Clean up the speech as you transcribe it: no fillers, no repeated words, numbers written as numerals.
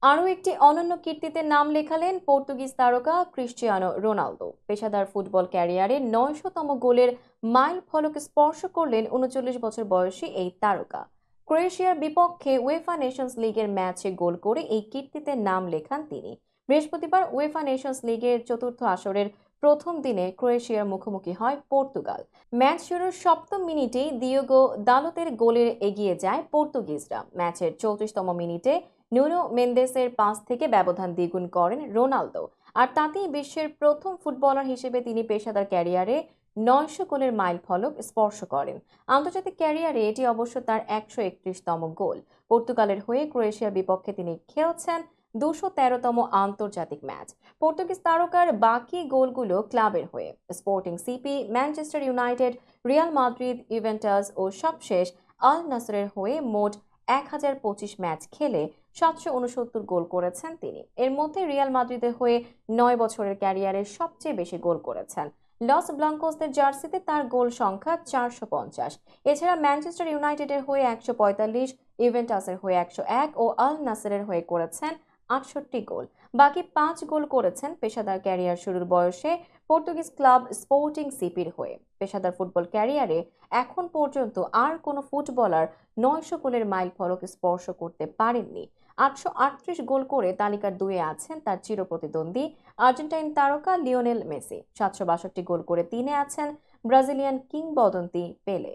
আরও একটি অনন্য কীর্তিতে নাম লেখালেন পর্তুগিজ তারকা ক্রিস্টিয়ানো রোনালদো। পেশাদার ফুটবল ক্যারিয়ারে ৯০০তম গোলের মাইল ফলক স্পর্শ করলেন ৩৯ বছর বয়সী এই তারকা। ক্রোয়েশিয়ার বিপক্ষে উয়েফা নেশনস লিগের ম্যাচে গোল করে এই কীর্তিতে নাম লেখান তিনি। বৃহস্পতিবার উয়েফা নেশনস লিগের চতুর্থ আসরের প্রথম দিনে ক্রোয়েশিয়ার মুখোমুখি হয় পর্তুগাল। ম্যাচ শুরুর সপ্তম মিনিটেই দিয়েগো দালোতের গোলে এগিয়ে যায় পর্তুগিজরা। ম্যাচের ৩৪তম মিনিটে নুনো মেন্দেসের পাস থেকে ব্যবধান দ্বিগুণ করেন রোনালদো। আর তাতেই বিশ্বের প্রথম ফুটবলার হিসেবে তিনি পেশাদার ক্যারিয়ারে ৯০০ গোলের মাইল ফলক স্পর্শ করেন। আন্তর্জাতিক ক্যারিয়ারে এটি অবশ্য তার ১৩১তম গোল। পর্তুগালের হয়ে ক্রোয়েশিয়ার বিপক্ষে তিনি খেলছেন ২১৩তম আন্তর্জাতিক ম্যাচ। পর্তুগিজ তারকার বাকি গোলগুলো ক্লাবের হয়ে Sporting CP, Manchester United, Real Madrid, Juventus ও সবশেষ আল নাসরের হয়ে মোট ১,০২৫ ম্যাচ খেলে ৭৬৯ গোল করেছেন তিনি। এর মধ্যে রিয়াল মাদ্রিদের হয়ে ৯ বছরের ক্যারিয়ারে সবচেয়ে বেশি গোল করেছেন। লস ব্লাঙ্কোসদের জার্সিতে তার গোল সংখ্যা ৪৫০। এছাড়া ম্যানচেস্টার ইউনাইটেডের হয়ে ১৪৫, ইভেন্টাসের হয়ে ১০১ ও আল নাসেরের হয়ে করেছেন ৬৮ গোল। বাকি ৫ গোল করেছেন পেশাদার ক্যারিয়ার শুরুর বয়সে পর্তুগিজ ক্লাব স্পোর্টিং সিপির হয়ে। পেশাদার ফুটবল ক্যারিয়ারে এখন পর্যন্ত আর কোনো ফুটবলার ৯০০ গোলের মাইল ফলক স্পর্শ করতে পারেননি। ৮৩৮ গোল করে তালিকার ২-এ আছেন তার চিরপ্রতিদ্বন্দ্বী আর্জেন্টাইন তারকা লিওনেল মেসি। ৭৬২ গোল করে ৩-এ আছেন ব্রাজিলিয়ান কিংবদন্তি পেলে।